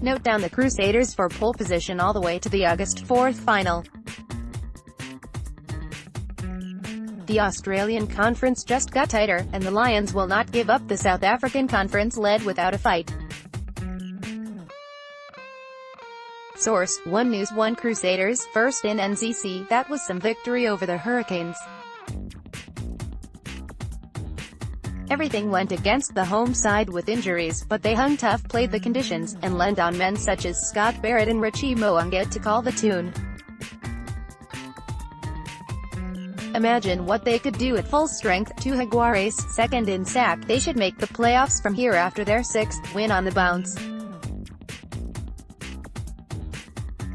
Note down the Crusaders for pole position all the way to the August 4th final. The Australian conference just got tighter, and the Lions will not give up. The South African conference led without a fight. Source: 1 News. 1 Crusaders, first in NZC, that was some victory over the Hurricanes. Everything went against the home side with injuries, but they hung tough, played the conditions, and lent on men such as Scott Barrett and Richie to call the tune. Imagine what they could do at full strength. 2 Jaguares, second in sack. They should make the playoffs from here after their 6th win on the bounce.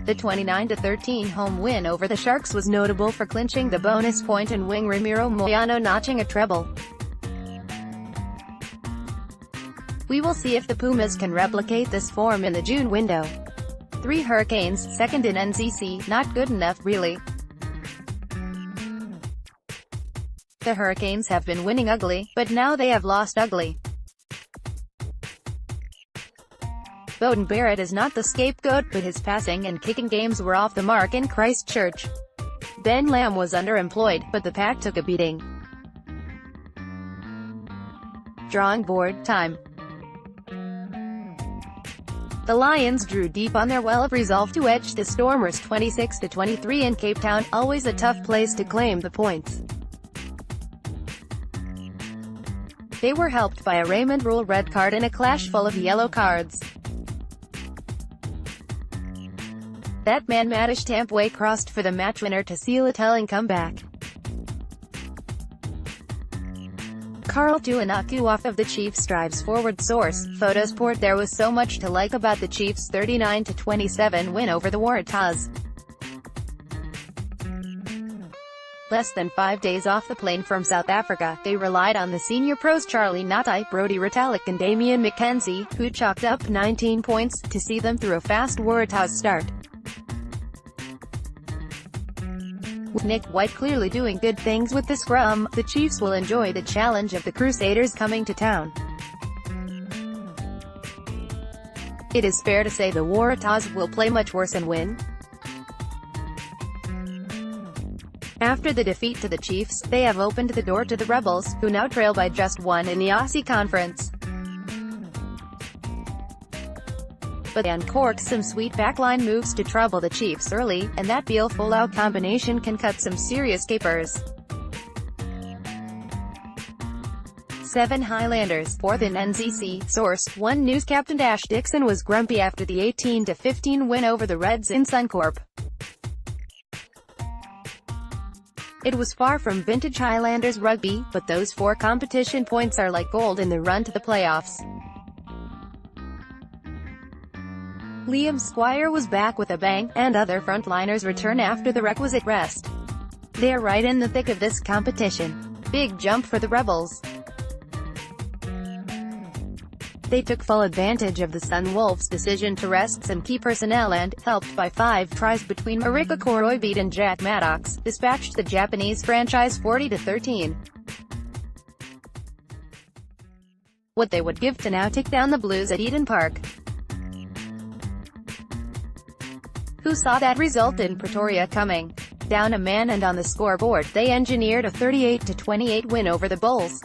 The 29-13 home win over the Sharks was notable for clinching the bonus point and wing Ramiro Moyano notching a treble. We will see if the Pumas can replicate this form in the June window. 3 Hurricanes, second in NZC, not good enough, really. The Hurricanes have been winning ugly, but now they have lost ugly. Beauden Barrett is not the scapegoat, but his passing and kicking games were off the mark in Christchurch. Ben Lamb was underemployed, but the Pack took a beating. Drawing board time. The Lions drew deep on their well of resolve to edge the Stormers 26-23 in Cape Town, always a tough place to claim the points. They were helped by a Raymond Rule red card and a clash full of yellow cards. That man Matish Tampway crossed for the match winner to seal a telling comeback. Carl Tuanaku off of the Chiefs drives forward. Source: Photosport. There was so much to like about the Chiefs' 39-27 win over the Waratahs. Less than 5 days off the plane from South Africa, they relied on the senior pros Charlie Natai, Brodie Retallick and Damian McKenzie, who chalked up 19 points, to see them through a fast Waratahs start. With Nick White clearly doing good things with the scrum, the Chiefs will enjoy the challenge of the Crusaders coming to town. It is fair to say the Waratahs will play much worse and win. After the defeat to the Chiefs, they have opened the door to the Rebels, who now trail by just 1 in the Aussie Conference. But they uncork some sweet backline moves to trouble the Chiefs early, and that Beal full-out combination can cut some serious capers. 7 Highlanders, 4th in NZC. Source: 1 News. Captain Dash Dixon was grumpy after the 18-15 win over the Reds in Suncorp. It was far from vintage Highlanders rugby, but those 4 competition points are like gold in the run to the playoffs. Liam Squire was back with a bang, and other frontliners return after the requisite rest. They are right in the thick of this competition. Big jump for the Rebels. They took full advantage of the Sunwolves' decision to rest some key personnel and, helped by 5 tries between Marika Koroibete and Jack Maddox, dispatched the Japanese franchise 40-13. What they would give to now take down the Blues at Eden Park. Who saw that result in Pretoria coming? Down a man, and on the scoreboard, they engineered a 38-28 win over the Bulls.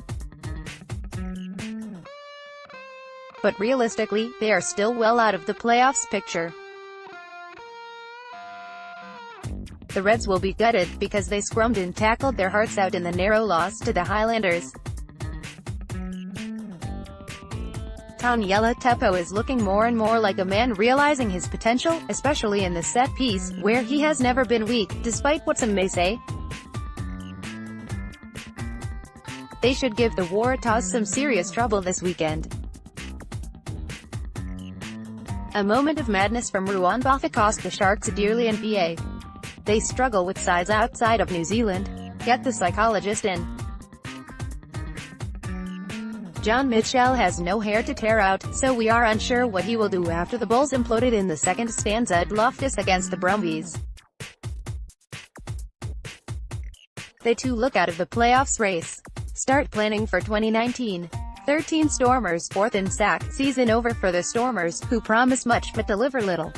But realistically, they are still well out of the playoffs picture. The Reds will be gutted, because they scrummed and tackled their hearts out in the narrow loss to the Highlanders. Taniela Tupou is looking more and more like a man realizing his potential, especially in the set piece, where he has never been weak, despite what some may say. They should give the Waratahs some serious trouble this weekend. A moment of madness from Ruan Botha cost the Sharks dearly in PA. They struggle with sides outside of New Zealand. Get the psychologist in. John Mitchell has no hair to tear out, so we are unsure what he will do after the Bulls imploded in the second stanza at Loftus against the Brumbies. They too look out of the playoffs race. Start planning for 2019. 13 Stormers, 4th in sack, season over for the Stormers, who promise much but deliver little.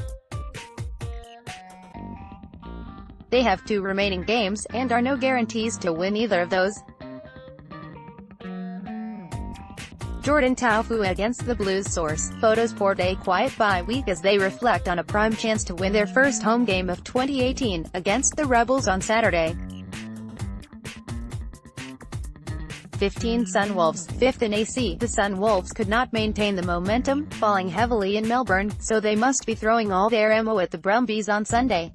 They have 2 remaining games, and are no guarantees to win either of those. Jordan Taufua against the Blues. Source: photos. Port a quiet bye week as they reflect on a prime chance to win their first home game of 2018, against the Rebels on Saturday. 15 Sunwolves, 5th in AC. The Sunwolves could not maintain the momentum, falling heavily in Melbourne, so they must be throwing all their ammo at the Brumbies on Sunday.